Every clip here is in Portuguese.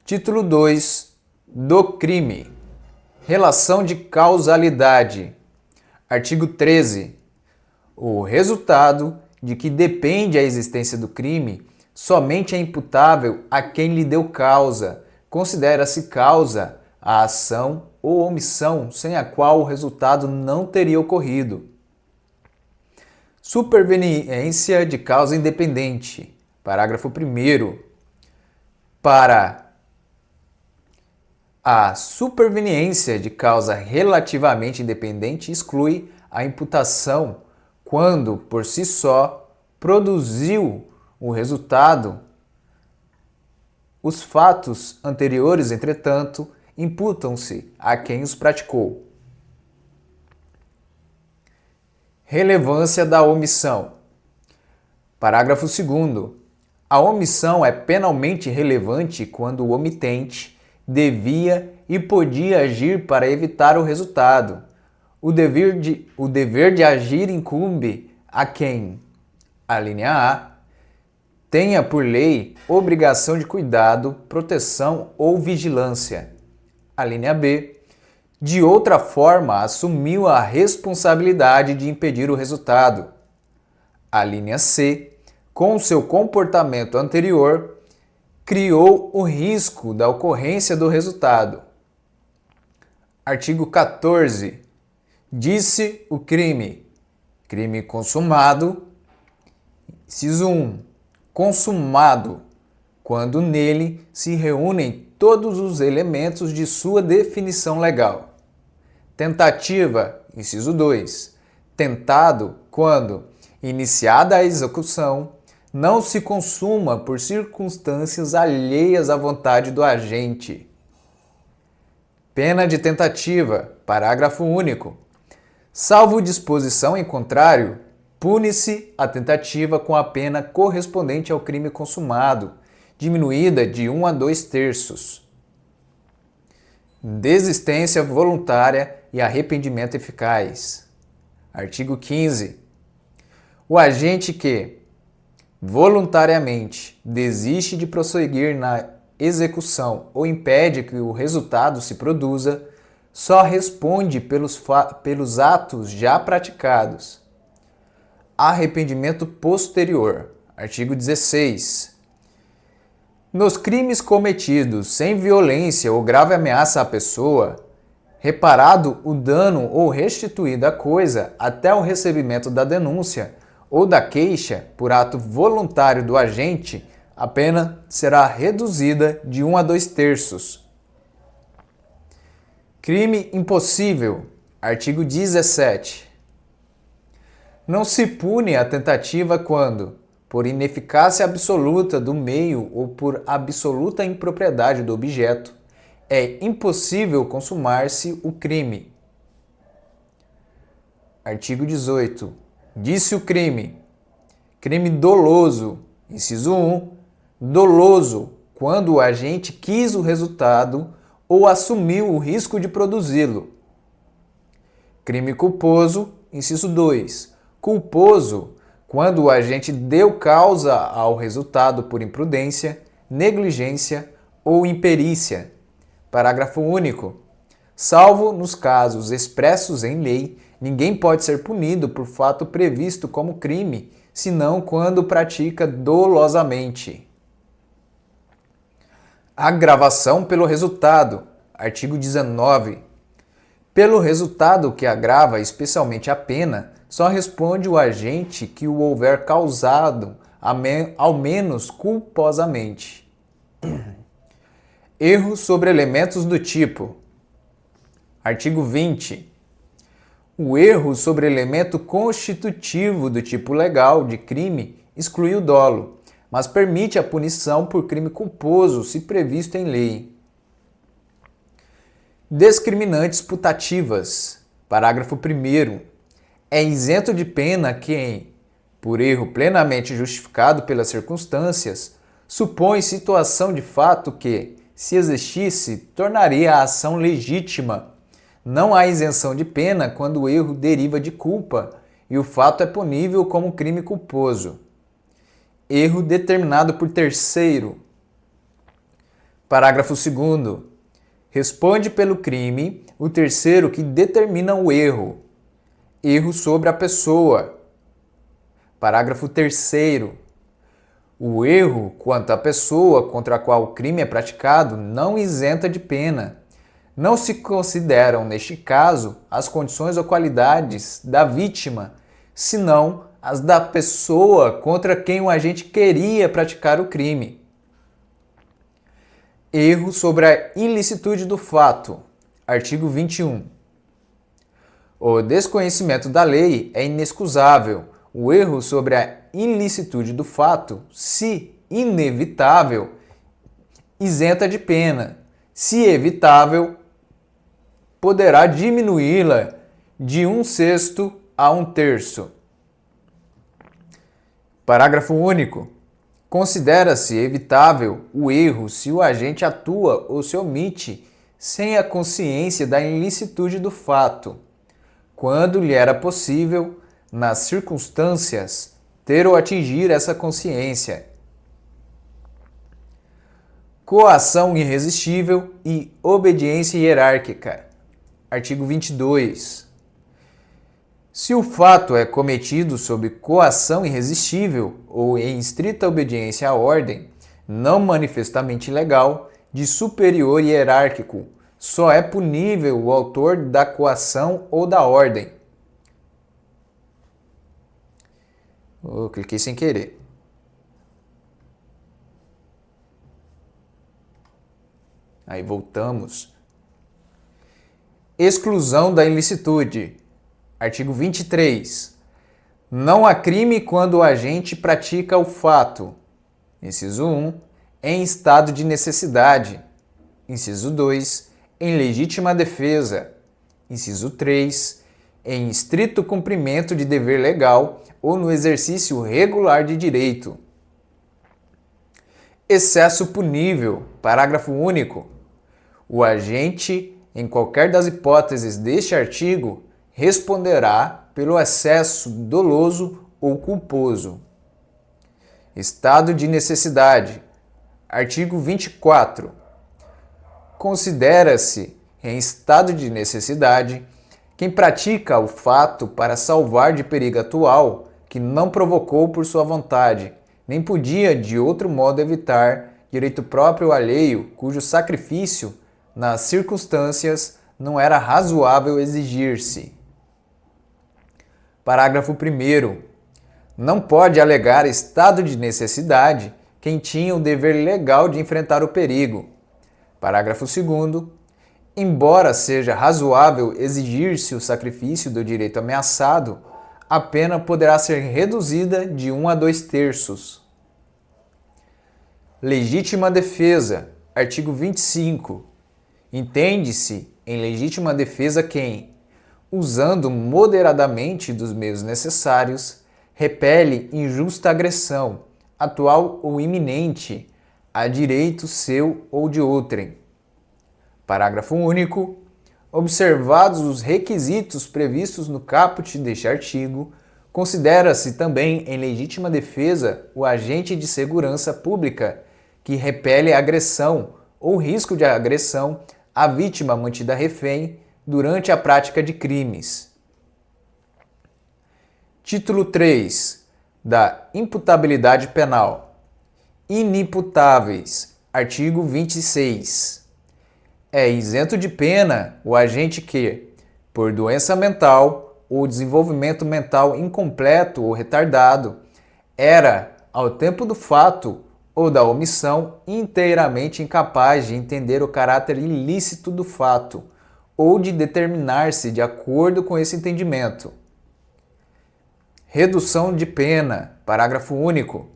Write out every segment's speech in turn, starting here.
Título 2 do crime. Relação de causalidade. Artigo 13. O resultado de que depende a existência do crime somente é imputável a quem lhe deu causa. Considera-se causa a ação ou omissão sem a qual o resultado não teria ocorrido. Superveniência de causa independente. Parágrafo 1º. Para a superveniência de causa relativamente independente exclui a imputação quando, por si só, produziu o resultado. Os fatos anteriores, entretanto, imputam-se a quem os praticou. Relevância da omissão. Parágrafo 2º. A omissão é penalmente relevante quando o omitente devia e podia agir para evitar o resultado. O dever de agir incumbe a quem, a linha A, tenha por lei obrigação de cuidado, proteção ou vigilância. A linha B, de outra forma, assumiu a responsabilidade de impedir o resultado. A linha C, com seu comportamento anterior, criou o risco da ocorrência do resultado. Artigo 14. Disse o crime. Crime consumado. Inciso 1. Consumado, quando nele se reúnem todos os elementos de sua definição legal. Tentativa. Inciso 2. Tentado, quando, iniciada a execução, não se consuma por circunstâncias alheias à vontade do agente. Pena de tentativa. Parágrafo único. Salvo disposição em contrário, pune-se a tentativa com a pena correspondente ao crime consumado, diminuída de 1 a 2/3. Desistência voluntária e arrependimento eficaz. Artigo 15. O agente que, voluntariamente, desiste de prosseguir na execução ou impede que o resultado se produza, só responde pelos atos já praticados. Arrependimento posterior. Artigo 16. Nos crimes cometidos sem violência ou grave ameaça à pessoa, reparado o dano ou restituída a coisa até o recebimento da denúncia ou da queixa por ato voluntário do agente, a pena será reduzida de 1 a 2/3. Crime impossível. Artigo 17. Não se pune a tentativa quando, por ineficácia absoluta do meio ou por absoluta impropriedade do objeto, é impossível consumar-se o crime. Artigo 18. Disse o crime. Crime doloso. Inciso 1. Doloso, quando o agente quis o resultado ou assumiu o risco de produzi-lo. Crime culposo. Inciso 2. Culposo, quando o agente deu causa ao resultado por imprudência, negligência ou imperícia. Parágrafo único. Salvo nos casos expressos em lei, ninguém pode ser punido por fato previsto como crime, senão quando pratica dolosamente. Agravação pelo resultado. Artigo 19. Pelo resultado que agrava especialmente a pena, só responde o agente que o houver causado, ao menos culposamente. Erro sobre elementos do tipo. Artigo 20. O erro sobre elemento constitutivo do tipo legal de crime exclui o dolo, mas permite a punição por crime culposo se previsto em lei. Discriminantes putativas. Parágrafo 1º. É isento de pena quem, por erro plenamente justificado pelas circunstâncias, supõe situação de fato que, se existisse, tornaria a ação legítima. Não há isenção de pena quando o erro deriva de culpa e o fato é punível como crime culposo. Erro determinado por terceiro. Parágrafo 2º. Responde pelo crime o terceiro que determina o erro. Erro sobre a pessoa. Parágrafo 3º. O erro quanto à pessoa contra a qual o crime é praticado não isenta de pena. Não se consideram, neste caso, as condições ou qualidades da vítima, senão as da pessoa contra quem o agente queria praticar o crime. Erro sobre a ilicitude do fato. Artigo 21. O desconhecimento da lei é inexcusável. O erro sobre a ilicitude do fato, se inevitável, isenta de pena. Se evitável, poderá diminuí-la de 1/6 a 1/3. Parágrafo único. Considera-se evitável o erro se o agente atua ou se omite sem a consciência da ilicitude do fato, quando lhe era possível, nas circunstâncias, ter ou atingir essa consciência. Coação irresistível e obediência hierárquica. Artigo 22. Se o fato é cometido sob coação irresistível ou em estrita obediência à ordem, não manifestamente legal, de superior hierárquico, só é punível o autor da coação ou da ordem. Eu cliquei sem querer. Aí voltamos. Exclusão da ilicitude. Artigo 23. Não há crime quando o agente pratica o fato. Inciso 1. Em estado de necessidade. Inciso 2. Em legítima defesa. Inciso 3. Em estrito cumprimento de dever legal ou no exercício regular de direito. Excesso punível. Parágrafo único. O agente, em qualquer das hipóteses deste artigo, responderá pelo excesso doloso ou culposo. Estado de necessidade. Artigo 24. Considera-se em estado de necessidade quem pratica o fato para salvar de perigo atual que não provocou por sua vontade, nem podia de outro modo evitar, direito próprio ou alheio, cujo sacrifício, nas circunstâncias, não era razoável exigir-se. Parágrafo 1º. Não pode alegar estado de necessidade quem tinha o dever legal de enfrentar o perigo. Parágrafo 2º. Embora seja razoável exigir-se o sacrifício do direito ameaçado, a pena poderá ser reduzida de 1 a 2/3. Legítima defesa. Artigo 25. Entende-se em legítima defesa quem, usando moderadamente dos meios necessários, repele injusta agressão, atual ou iminente, a direito seu ou de outrem. Parágrafo único. Observados os requisitos previstos no caput deste artigo, considera-se também em legítima defesa o agente de segurança pública que repele a agressão ou risco de agressão à vítima mantida refém durante a prática de crimes. Título 3 da imputabilidade penal. Inimputáveis. Artigo 26. É isento de pena o agente que, por doença mental ou desenvolvimento mental incompleto ou retardado, era, ao tempo do fato ou da omissão, inteiramente incapaz de entender o caráter ilícito do fato ou de determinar-se de acordo com esse entendimento. Redução de pena. Parágrafo único.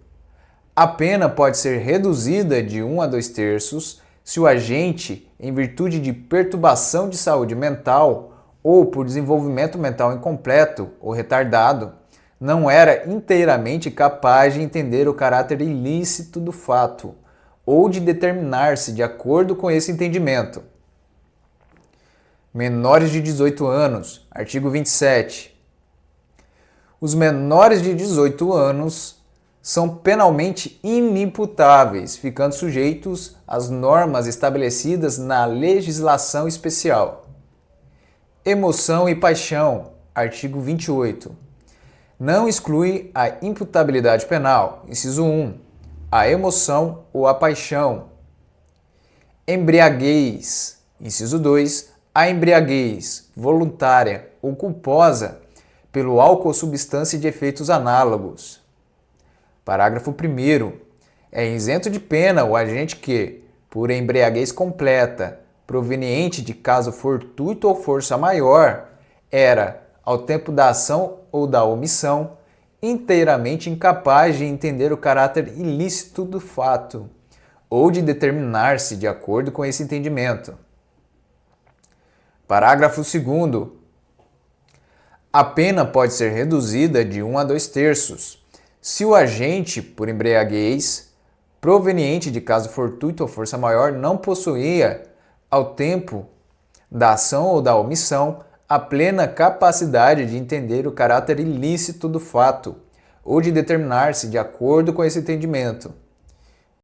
A pena pode ser reduzida de 1 a 2/3 se o agente, em virtude de perturbação de saúde mental ou por desenvolvimento mental incompleto ou retardado, não era inteiramente capaz de entender o caráter ilícito do fato ou de determinar-se de acordo com esse entendimento. Menores de 18 anos. Artigo 27. Os menores de 18 anos são penalmente inimputáveis, ficando sujeitos às normas estabelecidas na legislação especial. Emoção e paixão, artigo 28. Não exclui a imputabilidade penal, inciso 1, a emoção ou a paixão. Embriaguez, inciso 2, a embriaguez voluntária ou culposa pelo álcool ou substância de efeitos análogos. Parágrafo 1º. É isento de pena o agente que, por embriaguez completa, proveniente de caso fortuito ou força maior, era, ao tempo da ação ou da omissão, inteiramente incapaz de entender o caráter ilícito do fato, ou de determinar-se de acordo com esse entendimento. Parágrafo 2º. A pena pode ser reduzida de 1 a 2/3, se o agente, por embriaguez, proveniente de caso fortuito ou força maior, não possuía, ao tempo da ação ou da omissão, a plena capacidade de entender o caráter ilícito do fato, ou de determinar-se de acordo com esse entendimento.